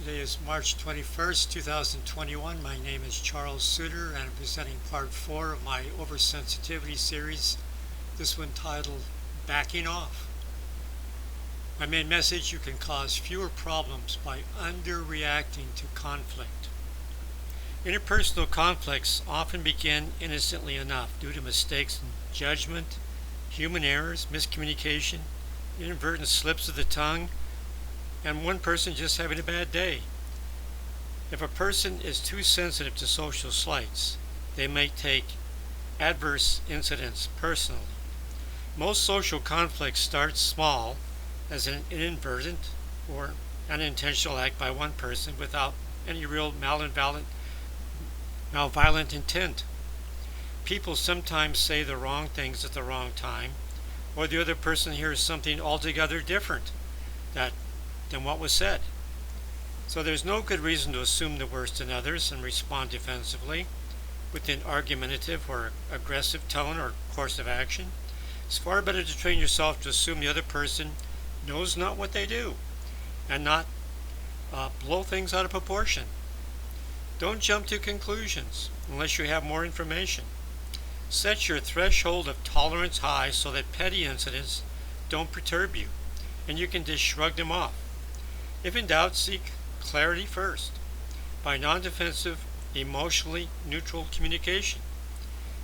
Today is March 21st, 2021. My name is Charles Suter, and I'm presenting part 4 of my oversensitivity series, this one titled Backing Off. My main message: you can cause fewer problems by underreacting to conflict. Interpersonal conflicts often begin innocently enough due to mistakes in judgment, human errors, miscommunication, inadvertent slips of the tongue, and one person just having a bad day. If a person is too sensitive to social slights, they may take adverse incidents personally. Most social conflicts start small, as an inadvertent or unintentional act by one person without any real malevolent intent. People sometimes say the wrong things at the wrong time, or the other person hears something altogether different than what was said. So there's no good reason to assume the worst in others and respond defensively with an argumentative or aggressive tone or course of action. It's far better to train yourself to assume the other person knows not what they do and not blow things out of proportion. Don't jump to conclusions unless you have more information. Set your threshold of tolerance high so that petty incidents don't perturb you, and you can just shrug them off. If in doubt, seek clarity first by non-defensive, emotionally neutral communication.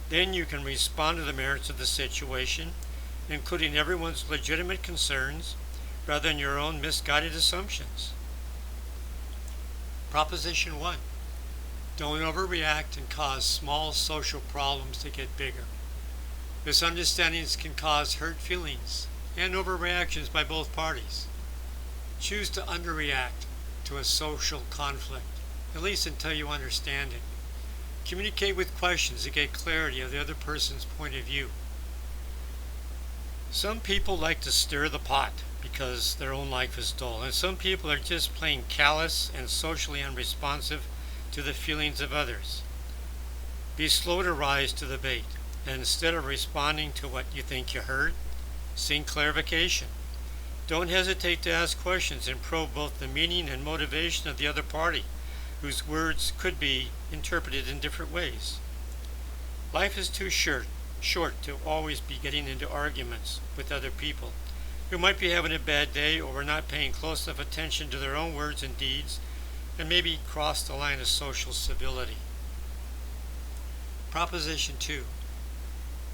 Then you can respond to the merits of the situation, including everyone's legitimate concerns, rather than your own misguided assumptions. Proposition 1. Don't overreact and cause small social problems to get bigger. Misunderstandings can cause hurt feelings and overreactions by both parties. Choose to underreact to a social conflict, at least until you understand it. Communicate with questions to get clarity of the other person's point of view. Some people like to stir the pot because their own life is dull, and some people are just plain callous and socially unresponsive to the feelings of others. Be slow to rise to the bait, and instead of responding to what you think you heard, seek clarification. Don't hesitate to ask questions and probe both the meaning and motivation of the other party, whose words could be interpreted in different ways. Life is too short to always be getting into arguments with other people who might be having a bad day or are not paying close enough attention to their own words and deeds and maybe cross the line of social civility. Proposition 2.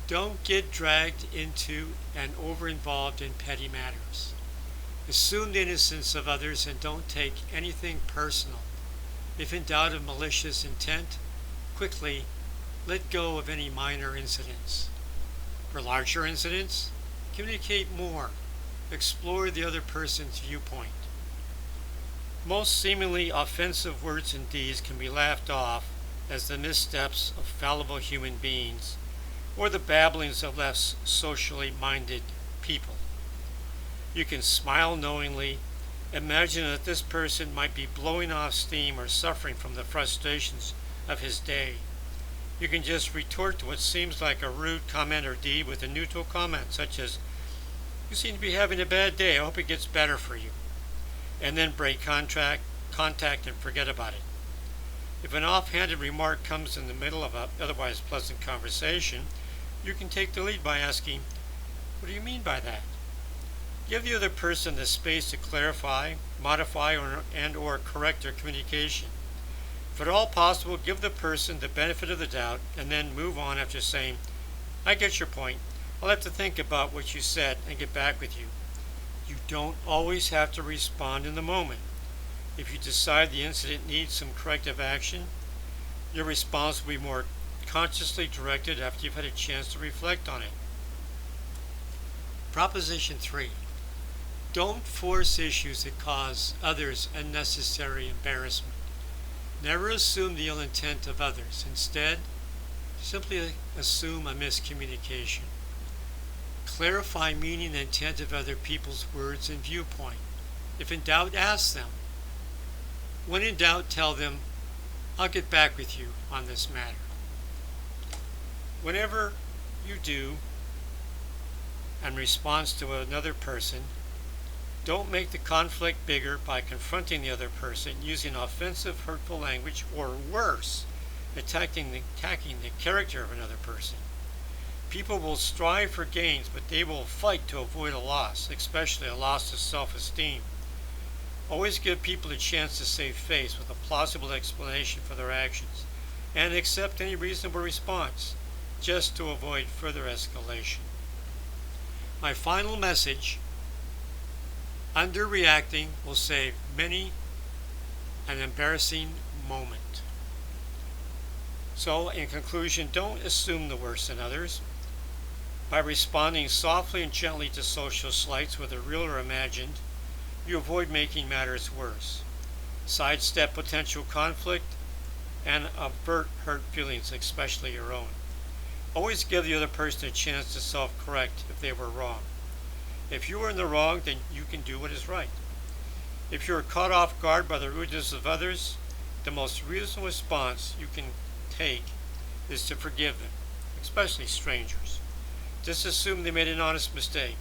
Don't get dragged into and over-involved in petty matters. Assume the innocence of others and don't take anything personal. If in doubt of malicious intent, quickly let go of any minor incidents. For larger incidents, communicate more. Explore the other person's viewpoint. Most seemingly offensive words and deeds can be laughed off as the missteps of fallible human beings or the babblings of less socially minded people. You can smile knowingly, imagine that this person might be blowing off steam or suffering from the frustrations of his day. You can just retort to what seems like a rude comment or deed with a neutral comment, such as, "You seem to be having a bad day, I hope it gets better for you," and then break contact and forget about it. If an offhanded remark comes in the middle of an otherwise pleasant conversation, you can take the lead by asking, "What do you mean by that?" Give the other person the space to clarify, modify, or correct their communication. If at all possible, give the person the benefit of the doubt and then move on after saying, "I get your point. I'll have to think about what you said and get back with you." You don't always have to respond in the moment. If you decide the incident needs some corrective action, your response will be more consciously directed after you've had a chance to reflect on it. Proposition 3. Don't force issues that cause others unnecessary embarrassment. Never assume the ill intent of others. Instead, simply assume a miscommunication. Clarify meaning and intent of other people's words and viewpoint. If in doubt, ask them. When in doubt, tell them, "I'll get back with you on this matter." Whenever you do, in response to another person, Don't make the conflict bigger by confronting the other person using offensive, hurtful language, or worse, attacking the character of another person. People will strive for gains, but they will fight to avoid a loss, especially a loss of self-esteem. Always give people a chance to save face with a plausible explanation for their actions, and accept any reasonable response, just to avoid further escalation. My final message: underreacting will save many an embarrassing moment. So, in conclusion, don't assume the worst in others. By responding softly and gently to social slights, whether real or imagined, you avoid making matters worse. Sidestep potential conflict and avert hurt feelings, especially your own. Always give the other person a chance to self-correct if they were wrong. If you are in the wrong, then you can do what is right. If you are caught off guard by the rudeness of others, the most reasonable response you can take is to forgive them, especially strangers. Just assume they made an honest mistake.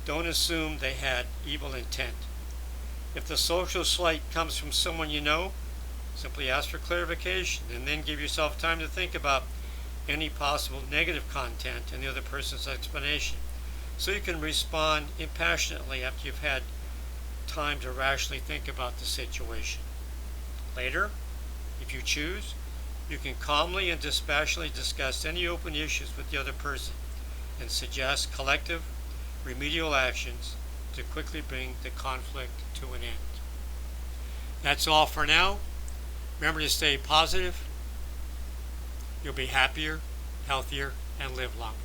Don't assume they had evil intent. If the social slight comes from someone you know, simply ask for clarification and then give yourself time to think about any possible negative content in the other person's explanation, so you can respond impassionately after you've had time to rationally think about the situation. Later, if you choose, you can calmly and dispassionately discuss any open issues with the other person and suggest collective remedial actions to quickly bring the conflict to an end. That's all for now. Remember to stay positive. You'll be happier, healthier, and live longer.